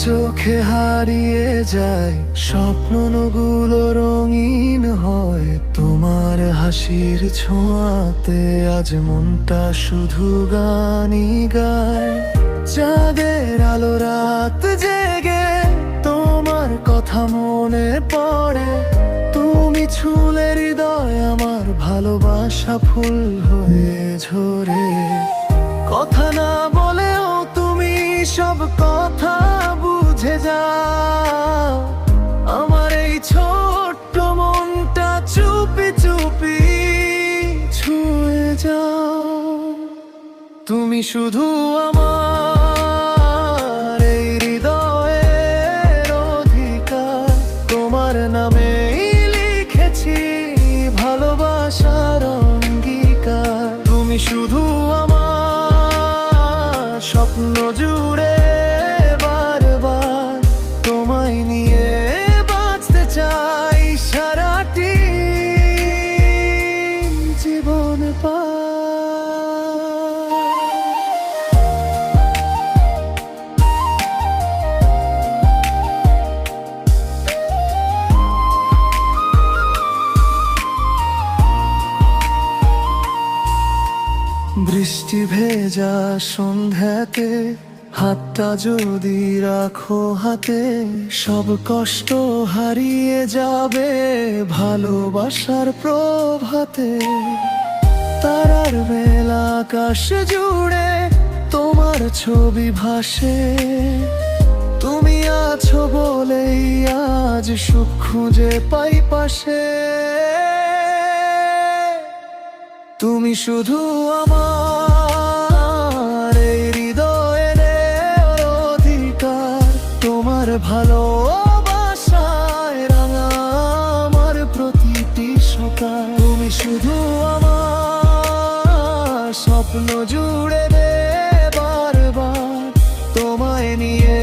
চোখে হারিয়ে যায়, স্বপ্নগুলো রঙিন হয় তোমার হাসির ছোঁয়াতে। আজ মনটা শুধু গানই গায়, চাঁদের আলো রাত জেগে তোমার কথা মনে পড়ে। তুমি ছুঁলে হৃদয় আমার, ভালোবাসা ফুল হয়ে ঝরে। কথা না বলেও তুমি সব কথা বুঝে যাও, আমার এই ছোট্ট মনটা চুপি চুপি ছুঁয়ে যাও। তুমি শুধু আমার এই হৃদয়ের অধিকার, তোমার নামেই লিখেছি ভালোবাসার অঙ্গীকার। তুমি শুধু আমার স্বপ্ন জুড়ে, বারবার তোমায় নিয়ে বাঁচতে চাই সারাটি জীবন পার। বৃষ্টি ভেজা সন্ধ্যাতে হাতটা যদি রাখো হাতে, সব কষ্ট হারিয়ে যাবে ভালোবাসার প্রভাতে। তারার মেলা আকাশ জুড়ে তোমার ছবি ভাসে, তুমি আছো বলেই আজ সুখ খুঁজে পাই পাশে। তুমি শুধু আমার এই হৃদয়ের অধিকার, তোমার ভালোবাসায় রাঙা আমার প্রতিটি সকাল। তুমি শুধু আমার স্বপ্ন জুড়ে, বারবার তোমায় নিয়ে